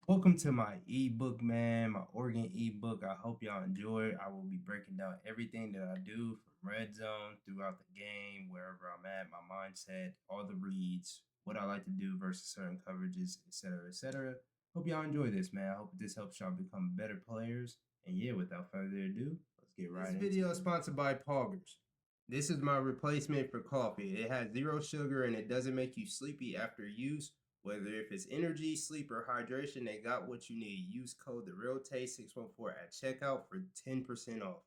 Welcome to my ebook, man, my Oregon ebook. I hope y'all enjoy it. I will be breaking down everything that I do from red zone throughout the game, wherever I'm at, my mindset, all the reads, what I like to do versus certain coverages, etc., etc. Hope y'all enjoy this, man. I hope this helps y'all become better players. And yeah, without further ado, let's get right into it. This video is sponsored by Poggers. This is my replacement for coffee. It has 0 sugar and it doesn't make you sleepy after use. Whether if it's energy, sleep, or hydration, they got what you need. Use code TheRealTaste614 at checkout for 10% off.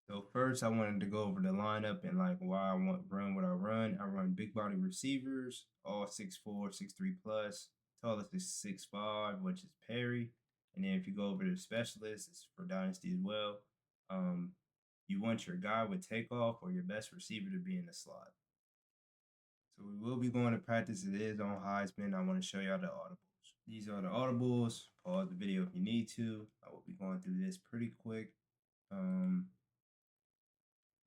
So first, I wanted to go over the lineup and like why I run what I run. I run big body receivers, all 6'4", 6'3 plus. Tallest is 6'5", which is Perry. And then if you go over to the specialists, it's for Dynasty as well. You want your guy with takeoff or your best receiver to be in the slot. So we will be going to practice. It is on Heisman. I want to show y'all the audibles. These are the audibles. Pause the video if you need to. I will be going through this pretty quick. Then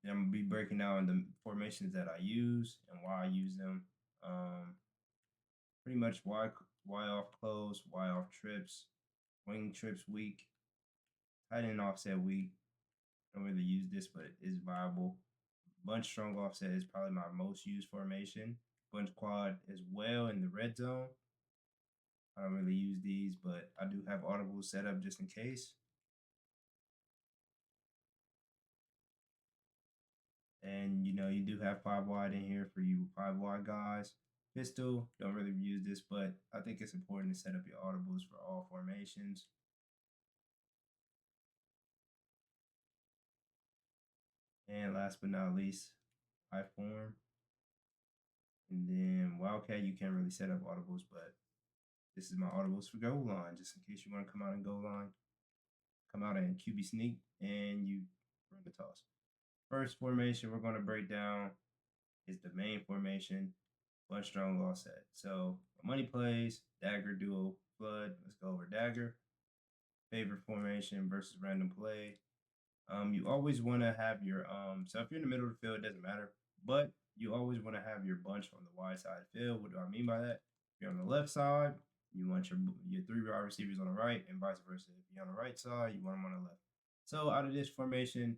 I'm going to be breaking down the formations that I use and why I use them. Pretty much why off close, why off trips, wing trips weak, tight end offset weak. Don't really use this, but it is viable. Bunch strong offset is probably my most used formation. Bunch quad as well in the red zone. I don't really use these, but I do have audibles set up just in case. And you know, you do have 5 wide in here for you 5 wide guys. Pistol, don't really use this, but I think it's important to set up your audibles for all formations. And last but not least, high form. And then Wildcat, you can't really set up audibles, but this is my audibles for goal line, just in case you want to come out and goal line. Come out and QB sneak, and you run the toss. First formation we're going to break down is the main formation, bunch strong offset. So money plays, dagger, duo, flood. Let's go over dagger. Favorite formation versus random play. You always want to have your so if you're in the middle of the field, it doesn't matter, but you always want to have your bunch on the wide side of the field. What do I mean by that? If you're on the left side, you want your 3 wide receivers on the right, and vice versa. If you're on the right side, you want them on the left. So out of this formation,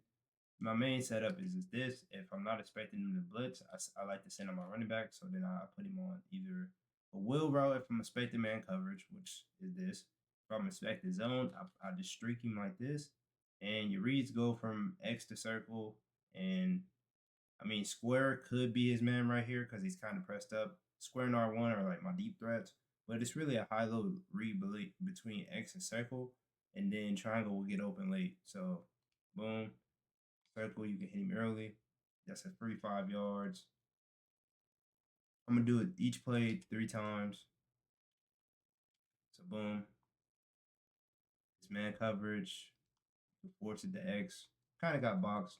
my main setup is this. If I'm not expecting him to blitz, I like to send him my running back. So then I put him on either a wheel route if I'm expecting man coverage, which is this. If I'm expecting zone, I just streak him like this. And your reads go from X to circle. And I mean, square could be his man right here because he's kind of pressed up. Square and R1 are like my deep threats. But it's really a high-low read between X and circle. And then triangle will get open late. So, boom. Circle, you can hit him early. That's a 3-5 yards. I'm gonna do it each play 3 times. So boom. It's man coverage. Force it to X. Kind of got boxed.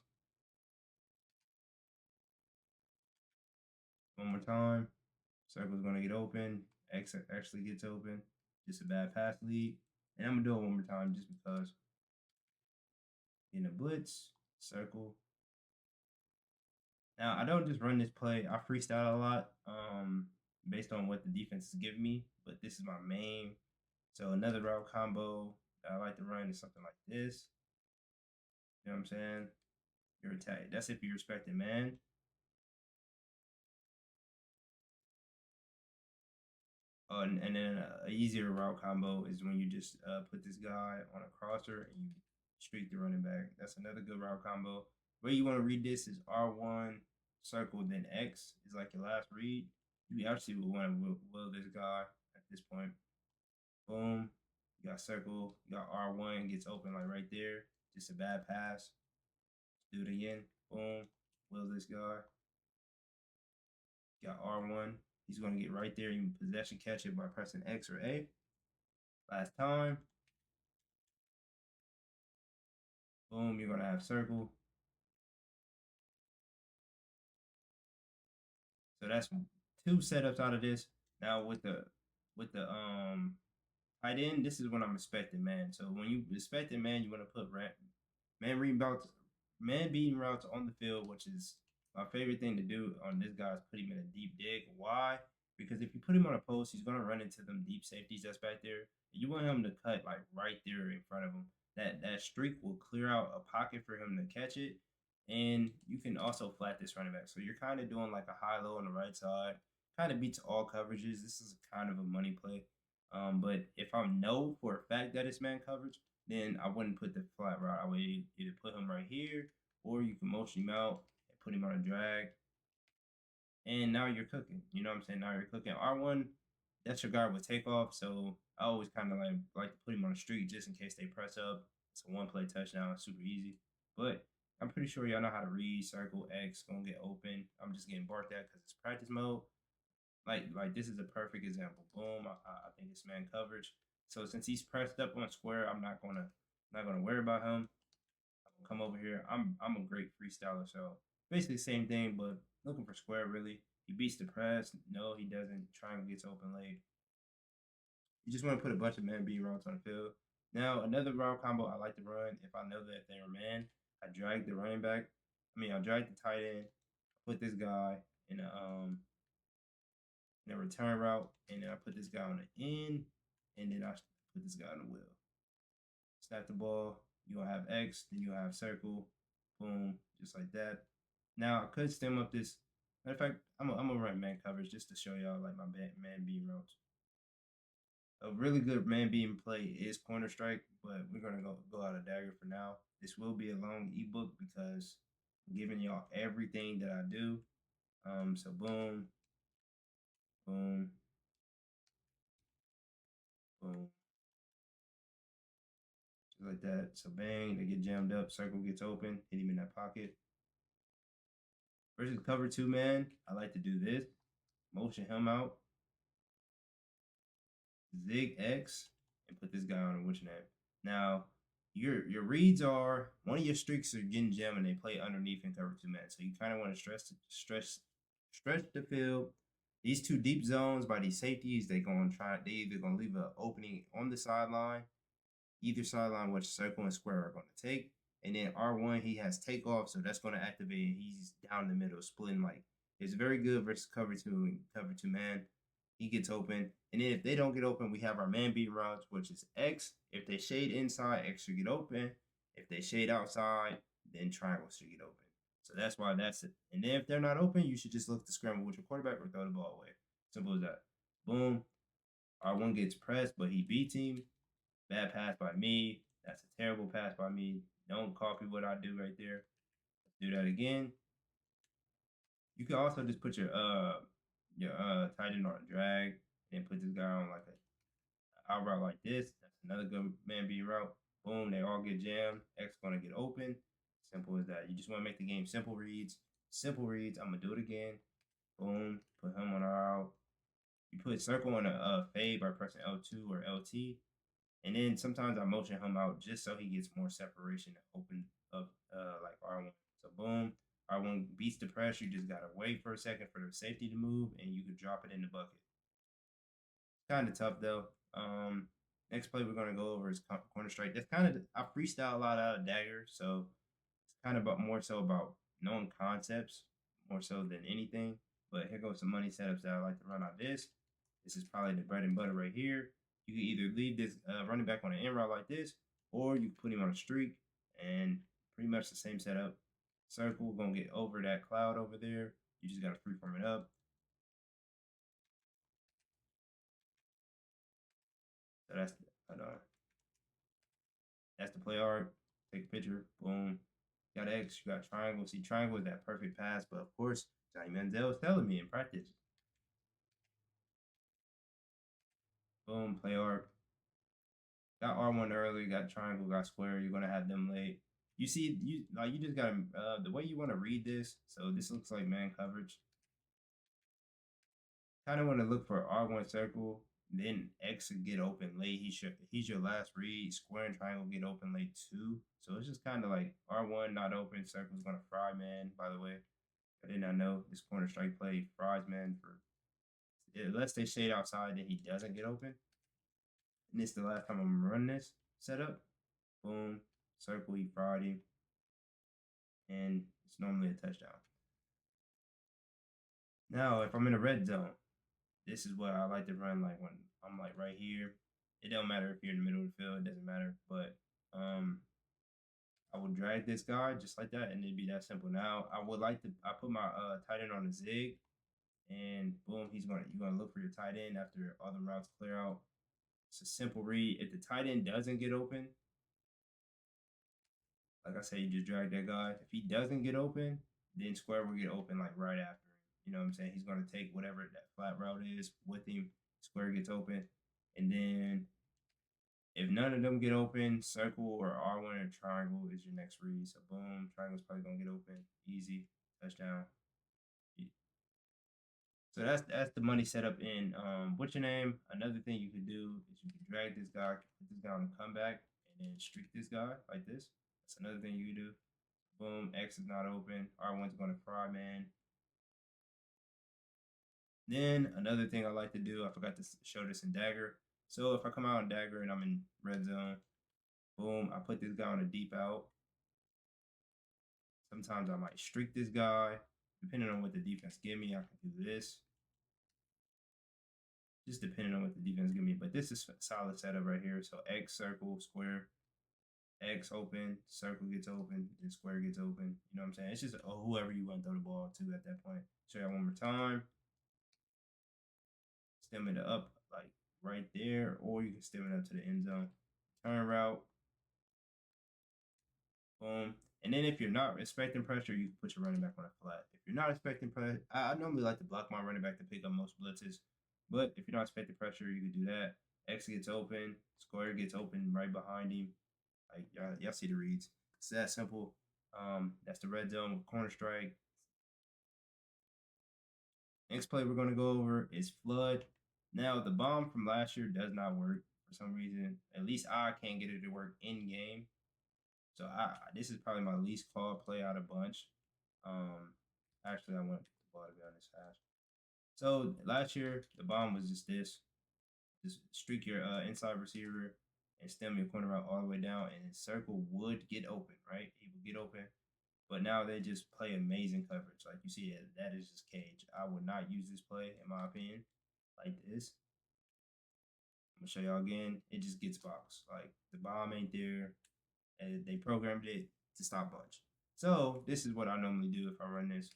One more time. Circle's gonna get open. X actually gets open. Just a bad pass lead. And I'm gonna do it one more time just because. In a blitz, circle. Now I don't just run this play. I freestyle a lot. Based on what the defense is giving me, but this is my main. So another route combo that I like to run is something like this. You know what I'm saying? You're attack. That's if you respect it, man. And then an easier route combo is when you just put this guy on a crosser and you streak the running back. That's another good route combo. Where you want to read this is R1 circle, then X is like your last read. You actually would want to will this guy at this point. Boom. You got circle. You got R1 gets open like right there. Just a bad pass. Do it again. Boom. Will this guy. Got R1. He's going to get right there. You can possession catch it by pressing X or A. Last time. Boom. You're going to have circle. So that's 2 setups out of this. Now with the tight end, this is when I'm expecting man. So when you expecting man, you want to put man beating routes on the field, which is my favorite thing to do on this guy is put him in a deep dig. Why? because if you put him on a post, he's gonna run into them deep safeties that's back there. You want him to cut like right there in front of him. That streak will clear out a pocket for him to catch it, and you can also flat this running back. So you're kind of doing like a high low on the right side. Kind of beats all coverages. This is kind of a money play. But if I know for a fact that it's man coverage, then I wouldn't put the flat route. I would either put him right here, or you can motion him out and put him on a drag. And now you're cooking. You know what I'm saying? Now you're cooking. R1, that's your guard with takeoff. So I always kind of like to put him on the street just in case they press up. It's a one play touchdown. It's super easy. But I'm pretty sure y'all know how to read circle X gonna get open. I'm just getting barked at because it's practice mode. Like this is a perfect example. Boom. I think it's man coverage. So since he's pressed up on square, I'm not gonna worry about him. Come over here. I'm a great freestyler, so basically same thing, but looking for square really. He beats the press. No, he doesn't. Triangle gets open late. You just want to put a bunch of man beat routes on the field. Now another route combo I like to run if I know that they're man. I drag the running back. I drag the tight end. Put this guy in a return route, and then I put this guy on the end, and then I put this guy on the wheel. Snap the ball. You'll have X, then you'll have circle, boom, just like that. Now I could stem up this. Matter of fact, I'm gonna run man coverage just to show y'all like my man beam routes. A really good man beam play is corner strike, but we're gonna go out of dagger for now. This will be a long ebook because I'm giving y'all everything that I do. So boom, boom, boom, just like that. So bang, they get jammed up. Circle gets open. Hit him in that pocket. Versus cover two man, I like to do this. Motion him out. Zig X and put this guy on a what's your name. Now, your reads are one of your streaks are getting jammed and they play underneath and cover two man. So you kind of want to stretch the field. These two deep zones by these safeties, they either gonna leave an opening on the sideline, either sideline which circle and square are gonna take. And then R1, he has takeoff, so that's gonna activate and he's down the middle, splitting like it's very good versus cover two and cover two man. He gets open. And then if they don't get open, we have our man beat routes, which is X. If they shade inside, X should get open. If they shade outside, then triangle should get open. So that's why that's it. And then if they're not open, you should just look to scramble with your quarterback or throw the ball away. Simple as that. Boom. R1 gets pressed, but he beats him. Bad pass by me. That's a terrible pass by me. Don't copy what I do right there. Let's do that again. You can also just put your tight end on a drag and put this guy on like a out route like this. That's another good man beat route. Boom, they all get jammed. X gonna get open. Simple as that. You just want to make the game simple reads. Simple reads. I'm gonna do it again. Boom, put him on our out. You put circle on a fade by pressing L2 or LT. And then sometimes I motion him out just so he gets more separation and open up like R1. So boom, R1 beats the press. You just gotta wait for a second for the safety to move and you can drop it in the bucket. Kind of tough though. Next play we're gonna go over is corner strike. That's kind of I freestyle a lot out of dagger, so it's kind of about more so about knowing concepts more so than anything. But here goes some money setups that I like to run out this. This is probably the bread and butter right here. You can either leave this running back on an in route like this, or you can put him on a streak, and pretty much the same setup. Circle gonna get over that cloud over there. You just gotta freeform it up. So that's the play art. Take a picture. Boom. Got X. You got triangle. See, triangle is that perfect pass, but of course, Johnny Manziel was telling me in practice. Boom. Play art. Got R1 early. Got triangle. Got square. You're gonna have them late. You see, you just gotta the way you want to read this. So this looks like man coverage. Kind of want to look for R1 circle, then X would get open late. He's your last read. Square and triangle get open late too. So it's just kind of like R1 not open. Circle's gonna fry man. By the way, I did not know this corner strike play fries man for unless they shade outside, then he doesn't get open. And this is the last time I'm running this setup. Boom, circle, he fried him, and it's normally a touchdown. Now, if I'm in a red zone, this is what I like to run like when I'm like right here. It don't matter if you're in the middle of the field, it doesn't matter. But I will drag this guy just like that, and it'd be that simple. Now I would like to I put my tight end on a zig, and boom, you're gonna look for your tight end after all the routes clear out. It's a simple read. If the tight end doesn't get open, like I say, you just drag that guy. If he doesn't get open, then square will get open like right after him. You know what I'm saying? He's gonna take whatever that flat route is with him. Square gets open, and then if none of them get open, circle or R1 or triangle is your next read. So boom, triangle's probably gonna get open. Easy. Touchdown. So that's the money setup in what's your name? Another thing you could do is you can drag this guy, put this guy on the comeback, and then streak this guy like this. That's another thing you can do. Boom, X is not open. R1's gonna fry man. Then another thing I like to do, I forgot to show this in Dagger. So if I come out in Dagger and I'm in red zone, boom, I put this guy on a deep out. Sometimes I might streak this guy. Depending on what the defense give me, I can do this. Just depending on what the defense give me. But this is a solid setup right here. So X, circle, square, X open, circle gets open, and square gets open. You know what I'm saying? It's just whoever you want to throw the ball to at that point. Show you one more time. Stem it up like right there, or you can stem it up to the end zone. Turn route. Boom. And then if you're not expecting pressure, you can put your running back on a flat. If you're not expecting pressure, I normally like to block my running back to pick up most blitzes. But if you're not expecting pressure, you can do that. X gets open, square gets open right behind him. Like y'all see the reads. It's that simple. That's the red zone with corner strike. Next play we're gonna go over is flood. Now the bomb from last year does not work for some reason. At least I can't get it to work in game. So this is probably my least called play out of bunch. Actually, I want the ball to be on this hash. So last year the bomb was just this: just streak your inside receiver and stem your corner route all the way down, and his circle would get open, right? He would get open. But now they just play amazing coverage. Like you see, that is just cage. I would not use this play, in my opinion, like this. I'm gonna show y'all again. It just gets boxed. Like the bomb ain't there, and they programmed it to stop bunch. So this is what I normally do if I run this.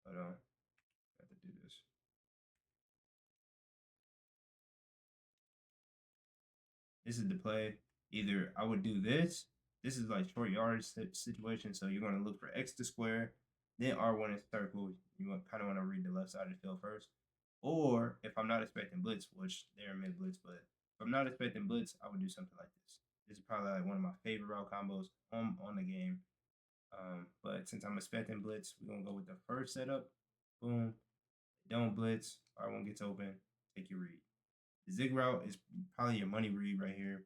Hold on, I have to do this. This is the play. Either I would do this. This is like short yardage situation. So you're gonna look for X to square, then R1 is circle. You kind of want to read the left side of the field first. Or if I'm not expecting blitz, which they're mid blitz, but if I'm not expecting blitz, I would do something like this. This is probably like one of my favorite route combos on the game. But since I'm expecting blitz, we're gonna go with the first setup. Boom. Don't blitz. R1 gets open. Take your read. The zig route is probably your money read right here.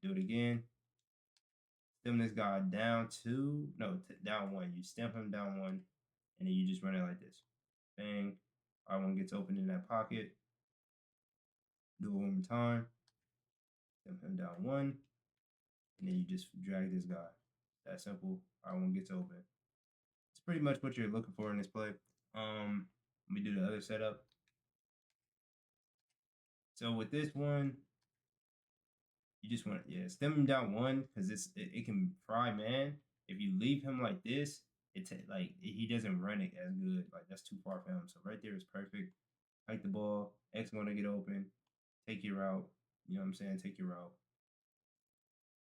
Do it again. Stem this guy down down one. You stem him down one, and then you just run it like this. Bang. R1 gets open in that pocket. Do it one more time. Stem him down one, and then you just drag this guy. That simple. R1 gets open. It's pretty much what you're looking for in this play. Let me do the other setup. So with this one, you just want stem him down one because it can fry man. If you leave him like this, he doesn't run it as good. Like that's too far for him. So right there is perfect. Hike the ball. X gonna get open. Take your route. You know what I'm saying? Take your route.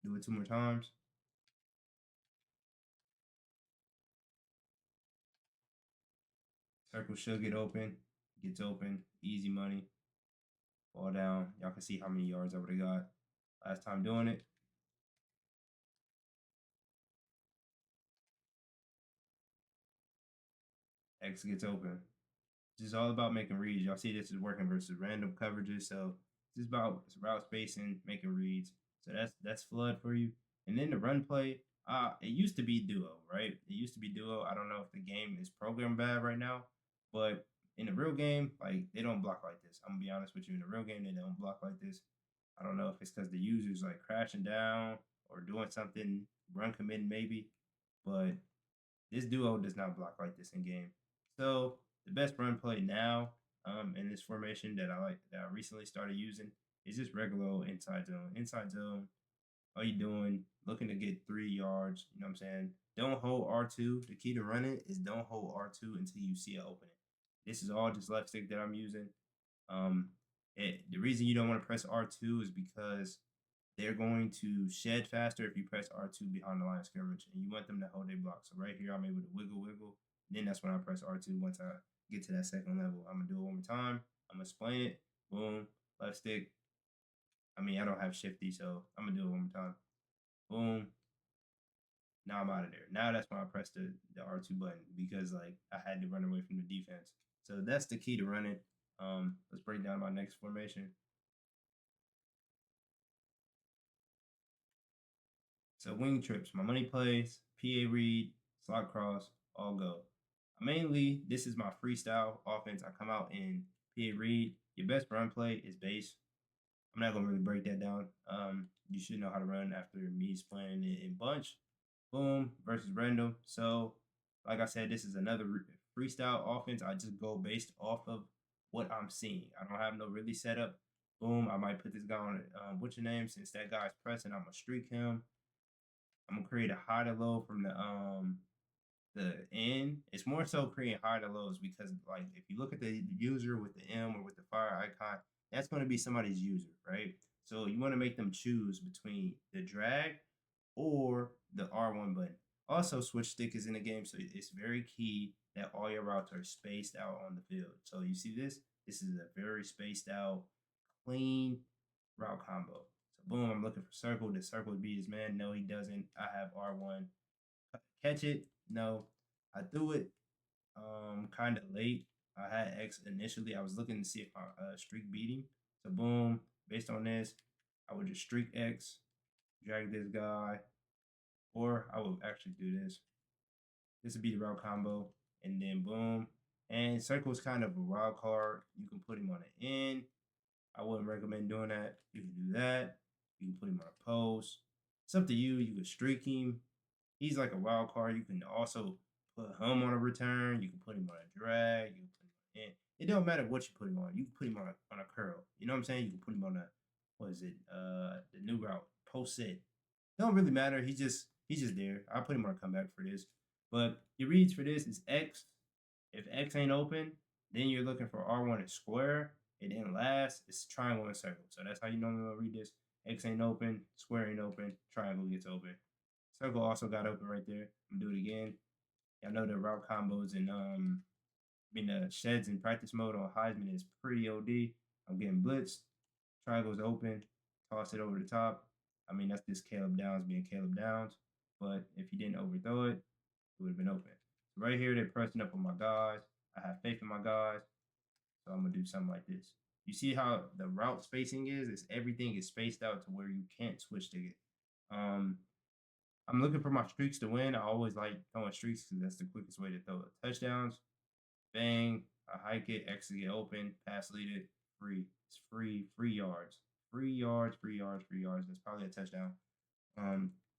Do it 2 more times. Circle should get open. Gets open. Easy money. Ball down. Y'all can see how many yards I would have got last time doing it. X gets open. This is all about making reads. Y'all see this is working versus random coverages. So this is about route spacing, making reads. So that's flood for you. And then the run play, it used to be duo, right? It used to be duo. I don't know if the game is programmed bad right now, but in the real game, like they don't block like this. I'm gonna be honest with you. In the real game, they don't block like this. I don't know if it's because the user's like crashing down or doing something, run commit maybe, but this duo does not block like this in game. So the best run play now, in this formation that I recently started using is just regular old inside zone. Inside zone, all you doing, looking to get 3 yards, you know what I'm saying? Don't hold R2. The key to running is don't hold R2 until you see an opening. This is all just left stick that I'm using. Um, the reason you don't want to press R2 is because they're going to shed faster if you press R2 behind the line of scrimmage, and you want them to hold their block. So right here, I'm able to wiggle. Then that's when I press R2 once I get to that second level. I'm going to do it one more time. I'm going to explain it. Boom, left stick. I mean, I don't have shifty, so I'm going to do it one more time. Boom. Now I'm out of there. Now that's when I press the R2 button because like I had to run away from the defense. So that's the key to running. Let's break down my next formation. So wing trips, my money plays, PA read, slot cross, all go. Mainly, this is my freestyle offense. I come out in PA read. Your best run play is base. I'm not gonna really break that down. You should know how to run after me explaining it in bunch. Boom versus random. So, like I said, this is another freestyle offense. I just go based off of what I'm seeing. I don't have no really setup. Boom, I might put this guy on what's your name? Since that guy's pressing, I'm gonna streak him. I'm gonna create a high to low from the end. It's more so creating high to lows because like if you look at the user with the M or with the fire icon, that's gonna be somebody's user, right? So you want to make them choose between the drag or the R1 button. Also, switch stick is in the game, so it's very key that all your routes are spaced out on the field. So you see this? This is a very spaced out, clean route combo. So boom, I'm looking for circle. Does circle beat his man? No, he doesn't. I have R1. Catch it? No. I threw it kind of late. I had X initially. I was looking to see if my streak beat him. So boom, based on this, I would just streak X, drag this guy, or I would actually do this. This would be the route combo, and then boom. And circle is kind of a wild card. You can put him on an end. I wouldn't recommend doing that. You can do that. You can put him on a post. It's up to you. You can streak him. He's like a wild card. You can also put him on a return. You can put him on a drag. You can put him on in. It don't matter what you put him on. You can put him on a curl. You know what I'm saying? You can put him on a what is it? The new route post set. Don't really matter. He's just there. I'll put him on a comeback for this. But your reads for this is X. If X ain't open, then you're looking for R1 and square. And then last, it's triangle and circle. So that's how you normally read this. X ain't open, square ain't open, triangle gets open. Circle also got open right there. I'm gonna do it again. Y'all know the route combos and the sheds in practice mode on Heisman is pretty OD. I'm getting blitzed. Triangle's open. Toss it over the top. I mean, that's just Caleb Downs being Caleb Downs. But if he didn't overthrow it, it would have been open. So right here, they're pressing up on my guys. I have faith in my guys. So I'm gonna do something like this. You see how the route spacing is? It's everything is spaced out to where you can't switch to it. I'm looking for my streaks to win. I always like throwing streaks because that's the quickest way to throw it. Touchdowns, bang, I hike it, exit get open, pass lead it, free. It's free yards. Free yards. That's probably a touchdown.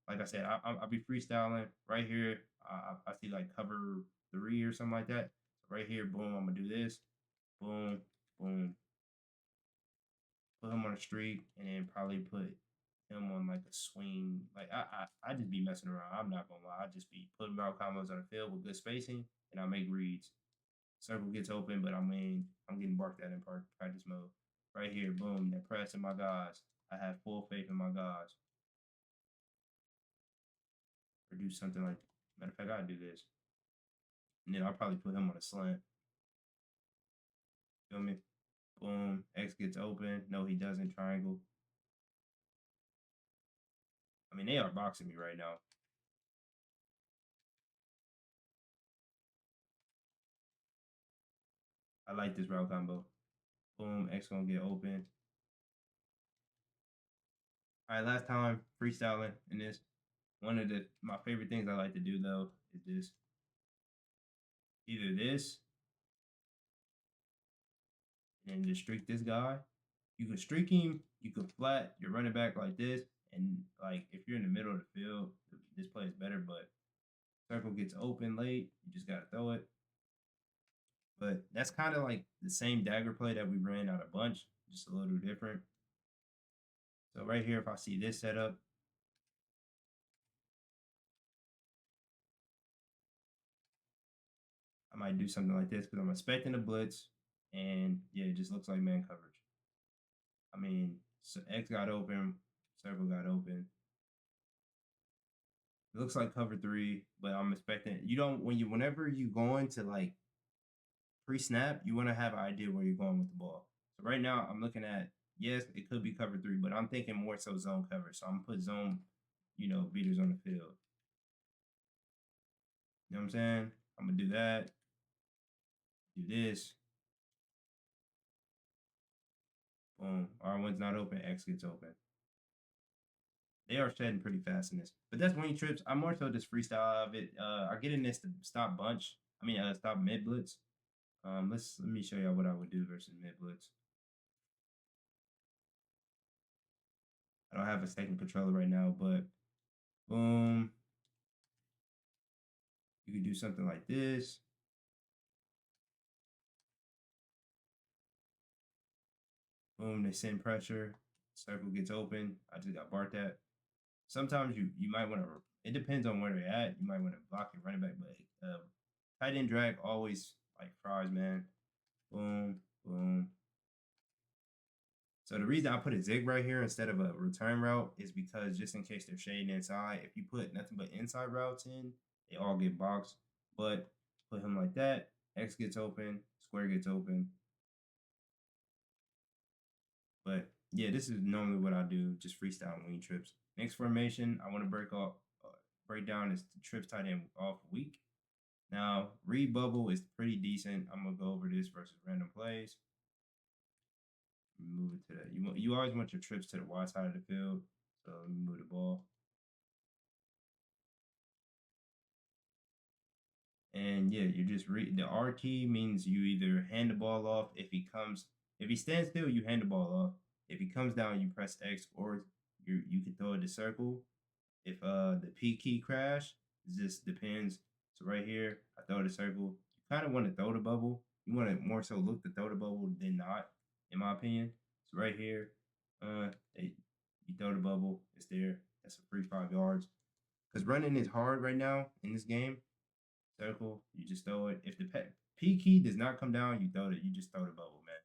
Like I said, I'll be freestyling right here. I see like cover 3 or something like that. So right here, boom, I'm gonna do this. Boom, boom. Put him on a streak, and then probably put him on like a swing. Like I just be messing around. I'm not gonna lie. I just be putting out combos on the field with good spacing, and I make reads. Circle gets open, but I'm getting barked at in practice mode. Right here, boom, they're pressing my guys. I have full faith in my guys. Or do something like, matter of fact, I'll do this. And then I'll probably put him on a slant. Feel me? Boom, X gets open. No, he doesn't. Triangle. I mean, they are boxing me right now. I like this route combo. Boom, X gonna get open. All right, last time freestyling in this. One of my favorite things I like to do though is this. Either this and just streak this guy. You can streak him, you can flat your running back like this, and like if you're in the middle of the field, this play is better, but circle gets open late, you just gotta throw it. But that's kind of like the same dagger play that we ran out a bunch, just a little different. So right here, if I see this setup, I might do something like this because I'm expecting a blitz, and yeah, it just looks like man coverage. I mean, so X got open, circle got open. It looks like cover three, but I'm expecting you don't whenever you go into like pre-snap, you want to have an idea where you're going with the ball. So right now, I'm looking at yes, it could be cover three, but I'm thinking more so zone coverage. So I'm gonna put zone, beaters on the field. You know what I'm saying? I'm gonna do that. Do this. Boom. R1's not open. X gets open. They are shedding pretty fast in this, but that's wing trips. I'm more so just freestyle of it. I get in this to stop bunch. Stop mid blitz. Let me show y'all what I would do versus mid blitz. I don't have a second controller right now, but boom. You could do something like this. Boom, they send pressure. Circle gets open. I just got barked at. Sometimes you might want to. It depends on where they're at. You might want to block your running back, but tight end drag always like fries, man. Boom, boom. So the reason I put a zig right here instead of a return route is because just in case they're shading inside, if you put nothing but inside routes in, they all get boxed. But put him like that, X gets open, square gets open. But yeah, this is normally what I do, just freestyle wing trips. Next formation, I want to break down is the trips tight end off week. Now, read bubble is pretty decent. I'm gonna go over this versus random plays. Move it to that. You always want your trips to the wide side of the field. So let me move the ball. And yeah, you just read the R key means you either hand the ball off. If he stands still, you hand the ball off. If he comes down, you press X, or you can throw it to circle. If the P key crash, it just depends. So right here, I throw the circle. You kind of want to throw the bubble. You want to more so look to throw the bubble than not, in my opinion. So right here, you throw the bubble. It's there. That's a free 5 yards. Because running is hard right now in this game. Circle, you just throw it. If the P key does not come down, you throw it. You just throw the bubble, man.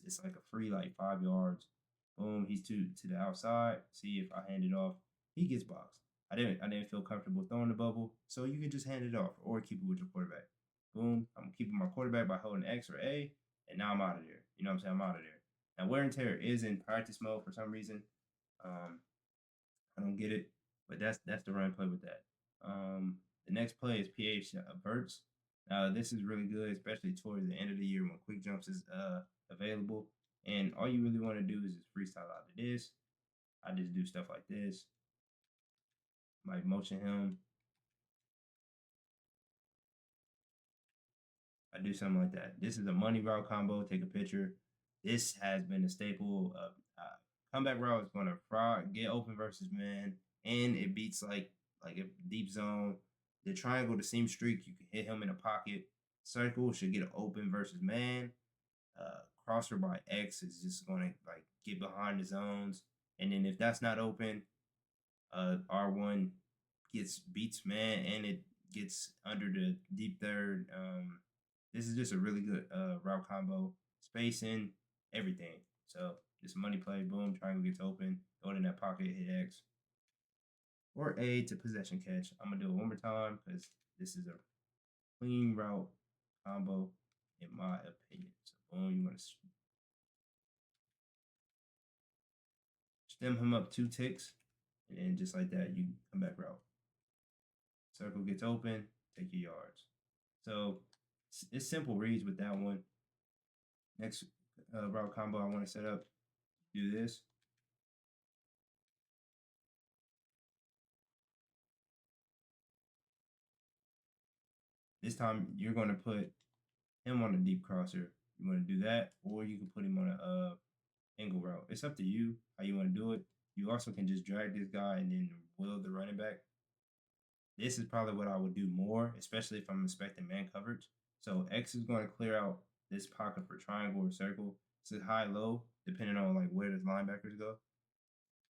It's like a free like 5 yards. Boom, he's to the outside. See if I hand it off, he gets boxed. I didn't feel comfortable throwing the bubble, so you can just hand it off or keep it with your quarterback. Boom, I'm keeping my quarterback by holding X or A, and now I'm out of there. You know what I'm saying? I'm out of there. Now wear and tear is in practice mode for some reason. I don't get it, but that's the run play with that. The next play is PH VERTS. This is really good, especially towards the end of the year when quick jumps is available. And all you really want to do is just freestyle out of this. I just do stuff like this. Might motion him. I do something like that. This is a money route combo. Take a picture. This has been a staple of comeback route is going to get open versus man, and it beats like a deep zone. The triangle, the seam streak, you can hit him in a pocket. Circle should get an open versus man. Crosser by X is just going to like get behind the zones, and then if that's not open, R1 beats man, and it gets under the deep third. This is just a really good route combo, spacing, everything. So just money play, boom, triangle gets open, throw it in that pocket, hit X. Or A to possession catch. I'm gonna do it one more time because this is a clean route combo in my opinion. So boom, you want to stem him up 2 ticks, and then just like that, you come back route. Circle gets open, take your yards. So it's simple reads with that one. Next route combo I want to set up, do this. This time you're going to put him on a deep crosser. You want to do that, or you can put him on a angle route. It's up to you how you want to do it. You also can just drag this guy and then will the running back. This is probably what I would do more, especially if I'm expecting man coverage. So X is going to clear out this pocket for triangle or circle. This is high, low, depending on like where the linebackers go.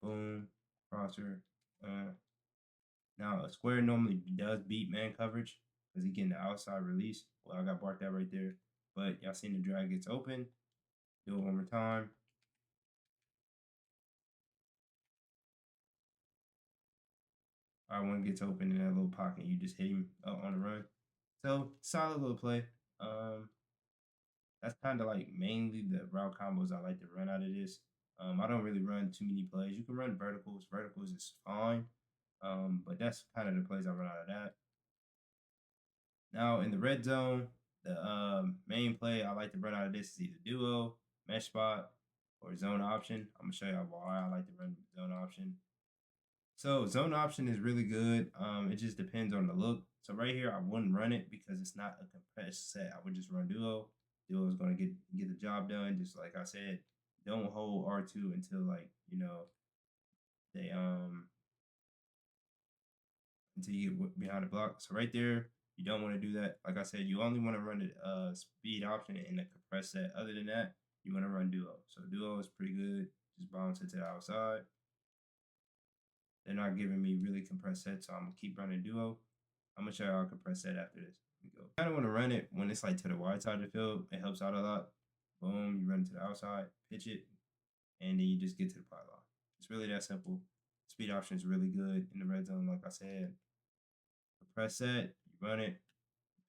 Boom, crosser. Now a square normally does beat man coverage because he getting the outside release. Well, I got barked out right there. But y'all seen the drag gets open. Do it one more time. One gets open in that little pocket. You just hit him on the run. So solid little play. That's kind of like mainly the route combos I like to run out of this. I don't really run too many plays. You can run verticals. Verticals is fine. But that's kind of the plays I run out of that. Now in the red zone, the main play I like to run out of this is either duo, mesh spot, or zone option. I'm gonna show you why I like to run zone option. So zone option is really good. It just depends on the look. So right here, I wouldn't run it because it's not a compressed set. I would just run duo. Duo is gonna get the job done. Just like I said, don't hold R2 until like they until you get behind the block. So right there, you don't want to do that. Like I said, you only want to run the speed option in the compressed set. Other than that, you want to run duo. So duo is pretty good. Just bounce it to the outside. They're not giving me really compressed set, so I'm gonna keep running duo. I'm gonna show y'all compressed set after this. Here we go. Kind of want to run it when it's like to the wide side of the field. It helps out a lot. Boom, you run it to the outside, pitch it, and then you just get to the pylon. It's really that simple. Speed option is really good in the red zone, like I said. Compressed set, you run it,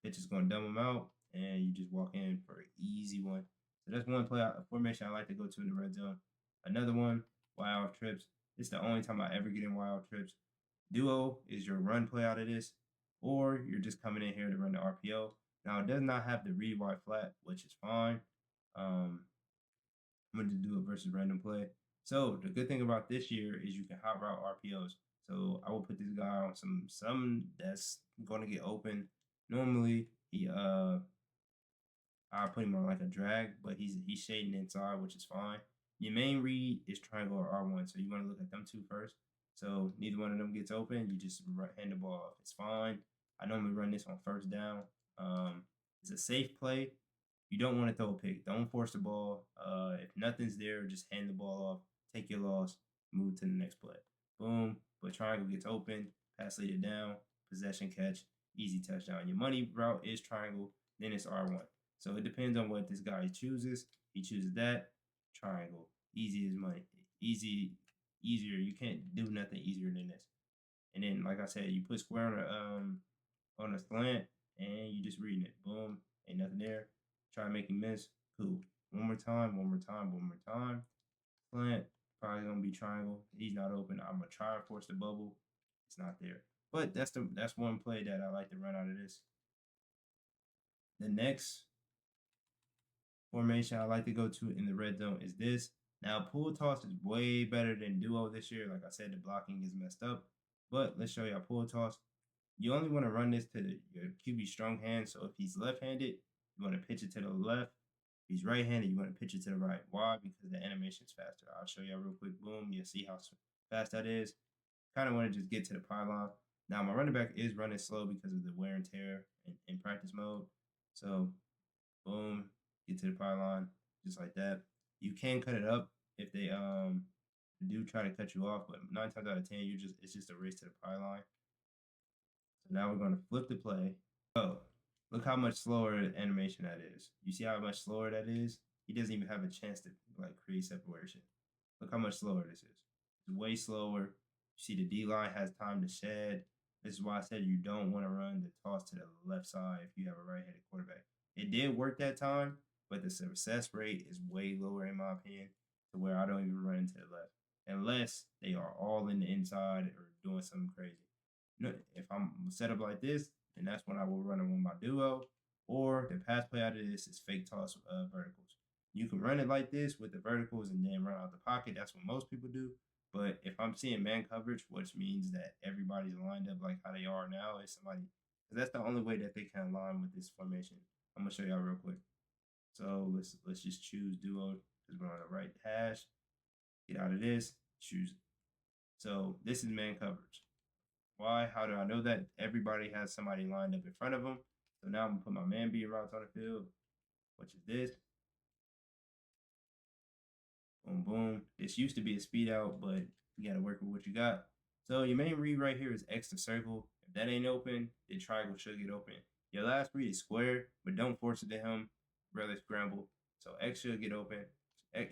pitch is gonna dumb them out, and you just walk in for an easy one. So that's one formation I like to go to in the red zone. Another one, wild trips. It's the only time I ever get in wild trips. Duo is your run play out of this, or you're just coming in here to run the RPO. Now it does not have the read wide flat, which is fine. I'm going to do it versus random play. So the good thing about this year is you can hot route RPOs. So I will put this guy on some that's going to get open. Normally I put him on like a drag, but he's shading inside, which is fine. Your main read is triangle or R1, so you want to look at them two first. So neither one of them gets open, you just hand the ball off. It's fine. I normally run this on first down. It's a safe play. You don't want to throw a pick. Don't force the ball. If nothing's there, just hand the ball off. Take your loss. Move to the next play. Boom. But triangle gets open. Pass leader down. Possession catch. Easy touchdown. Your money route is triangle. Then it's R1. So it depends on what this guy chooses. He chooses that. Triangle. Easy as money. Easier. You can't do nothing easier than this. And then, like I said, you put square on a slant, and you just reading it. Boom. Ain't nothing there. Try to make him miss. Cool. One more time. One more time. One more time. Slant. Probably gonna be triangle. He's not open. I'm gonna try and force the bubble. It's not there. But that's one play that I like to run out of this. The next formation I like to go to in the red zone is this. Now, pull toss is way better than duo this year. Like I said, the blocking is messed up. But let's show y'all pull toss. You only want to run this to your QB strong hand. So if he's left-handed, you want to pitch it to the left. If he's right-handed, you want to pitch it to the right. Why? Because the animation is faster. I'll show y'all real quick. Boom. You'll see how fast that is. Kind of want to just get to the pylon. Now, my running back is running slow because of the wear and tear in practice mode. So, boom, get to the pylon just like that. You can cut it up if they do try to cut you off, but 9 times out of 10, it's just a race to the pylon. So now we're going to flip the play. Oh, look how much slower the animation that is. You see how much slower that is? He doesn't even have a chance to like create separation. Look how much slower this is. It's way slower. You see the D line has time to shed. This is why I said you don't want to run the toss to the left side if you have a right-handed quarterback. It did work that time, but the success rate is way lower in my opinion to where I don't even run into the left unless they are all in the inside or doing something crazy. If I'm set up like this, then that's when I will run it with my duo. Or the pass play out of this is fake toss verticals. You can run it like this with the verticals and then run out the pocket. That's what most people do. But if I'm seeing man coverage, which means that everybody's lined up like how they are now, is somebody, because that's the only way that they can align with this formation. I'm gonna show y'all real quick. So let's just choose duo because we're on the right hash. Get out of this, choose it. So this is man coverage. Why? How do I know that? Everybody has somebody lined up in front of them. So now I'm gonna put my man being routes on the field, which is this. Boom, boom. This used to be a speed out, but you gotta work with what you got. So your main read right here is X to circle. If that ain't open, the triangle should get open. Your last read is square, but don't force it to him. Rather scramble. So X should get open.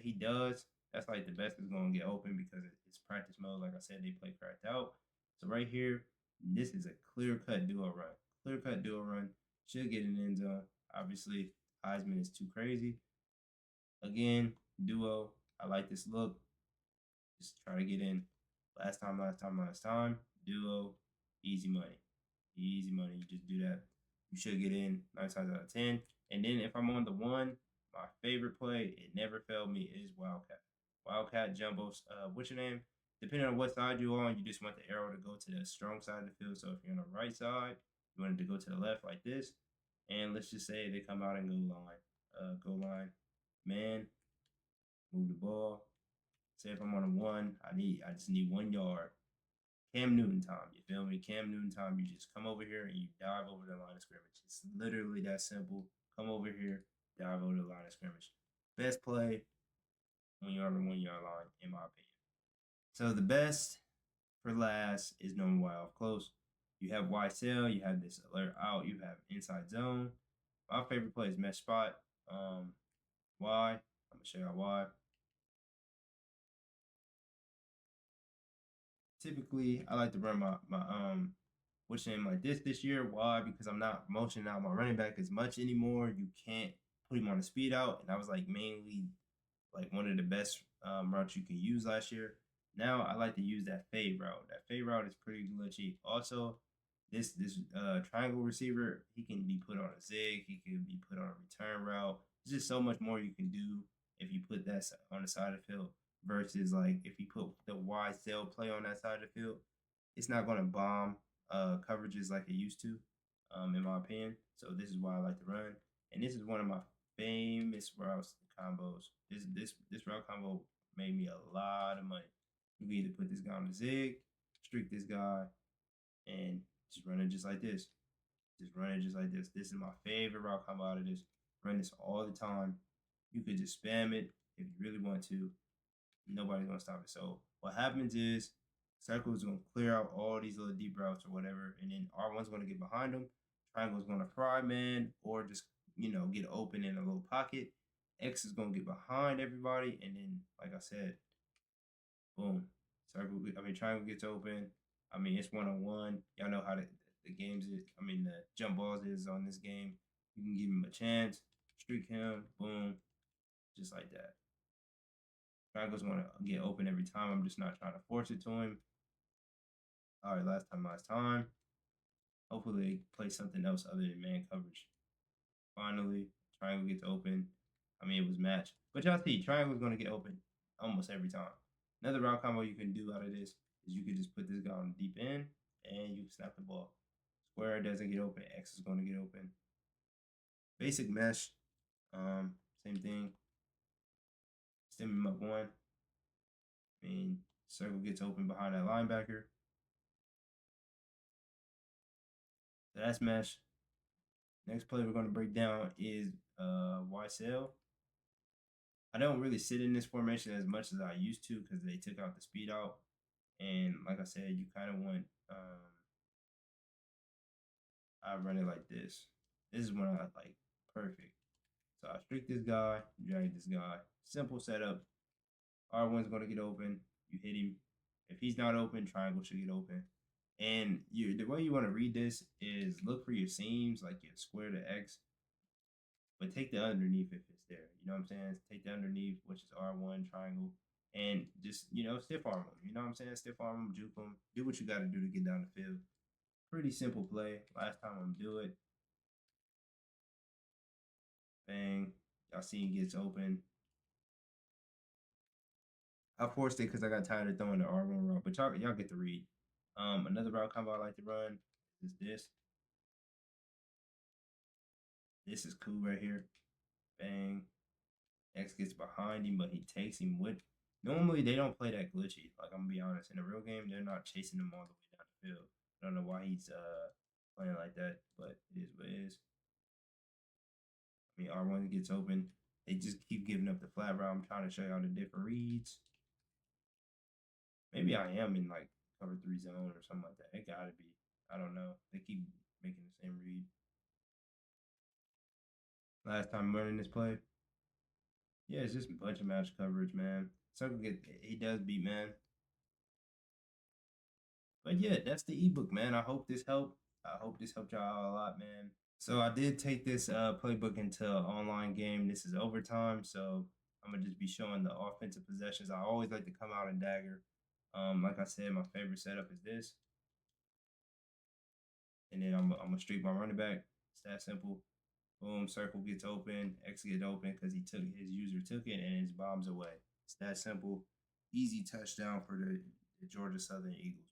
He does. That's like the best is gonna get open because it's practice mode. Like I said, they play cracked out. So right here, this is a clear-cut duo run. Clear-cut duo run. Should get an end zone. Obviously, Heisman is too crazy. Again, duo. I like this look. Just try to get in. Last time. Duo. Easy money. Easy money. You just do that. You should get in 9 times out of 10. And then if I'm on the one, my favorite play, it never failed me, is Wildcat. Wildcat jumbo. What's your name? Depending on what side you're on, you just want the arrow to go to the strong side of the field. So if you're on the right side, you want it to go to the left like this. And let's just say they come out and go line. Man, move the ball. Say if I'm on a one, I just need 1 yard. Cam Newton time, you feel me? Cam Newton time, you just come over here and you dive over the line of scrimmage. It's literally that simple. Come over here, dive over the line of scrimmage. Best play when you're on the 1 yard line, in my opinion. So the best for last is normal wide off close. You have wide sail, you have this alert out, you have inside zone. My favorite play is mesh spot. Why? I'm gonna show you why. Typically, I like to run my what's name like this year. Why? Because I'm not motioning out my running back as much anymore. You can't put him on a speed out, and I was like mainly like one of the best routes you can use last year. Now I like to use that fade route. That fade route is pretty glitchy. Also, this triangle receiver, he can be put on a zig. He can be put on a return route. There's just so much more you can do if you put that on the side of the field versus like if you put the wide sail play on that side of the field. It's not going to bomb coverages like it used to, in my opinion. So this is why I like to run, and this is one of my famous routes combos. This route combo made me a lot of money. You can either put this guy on the zig, streak this guy, and just run it just like this. Just run it just like this. This is my favorite route combo out of this. Run this all the time. You could just spam it if you really want to. Nobody's gonna stop it. So what happens is Circle is gonna clear out all these little deep routes or whatever, and then R1's gonna get behind them. Triangle's gonna fry man or just get open in a little pocket. X is gonna get behind everybody, and then like I said, boom. Triangle gets open. I mean, it's 1-on-1. Y'all know how the games is. I mean, the jump balls is on this game. You can give him a chance, streak him, boom, just like that. Triangle's gonna get open every time. I'm just not trying to force it to him. All right, last time. Hopefully they play something else other than man coverage. Finally, triangle gets open. I mean, it was match. But y'all see, triangle's gonna get open almost every time. Another route combo you can do out of this is you could just put this guy on the deep end and you snap the ball. Square doesn't get open, X is gonna get open. Basic mesh, same thing. Stem him up one. I mean, circle gets open behind that linebacker. So that's mesh. Next play we're going to break down is YSL. I don't really sit in this formation as much as I used to because they took out the speed out. And like I said, you kind of want, I run it like this. This is when I like perfect. So I streak this guy, drag this guy. Simple setup. R1's going to get open. You hit him. If he's not open, triangle should get open. And the way you want to read this is look for your seams, like your square to X, but take the underneath if it's there. You know what I'm saying? Take the underneath, which is R1 triangle, and just stiff arm them. You know what I'm saying? Stiff arm them, juke them. Do what you got to do to get down the field. Pretty simple play. Last time I'm gonna do it. Bang! Y'all see he gets open. I forced it because I got tired of throwing the R1 route, but y'all get the read. Another route combo I like to run is this. This is cool right here. Bang. X gets behind him, but he takes him with. Normally, they don't play that glitchy. Like, I'm going to be honest. In a real game, they're not chasing him all the way down the field. I don't know why he's playing like that, but it is what it is. I mean, R1 gets open. They just keep giving up the flat route. I'm trying to show y'all the different reads. Maybe I am in like cover 3 zone or something like that. It gotta be. I don't know. They keep making the same read. Last time I'm running this play. Yeah, it's just a bunch of match coverage, man. Circle he does beat man. But yeah, that's the ebook, man. I hope this helped. I hope this helped y'all a lot, man. So I did take this playbook into an online game. This is overtime, so I'm gonna just be showing the offensive possessions. I always like to come out in dagger. Like I said, my favorite setup is this, and then I'm gonna streak my running back. It's that simple. Boom, circle gets open, X gets open because his user took it, and his bombs away. It's that simple. Easy touchdown for the Georgia Southern Eagles.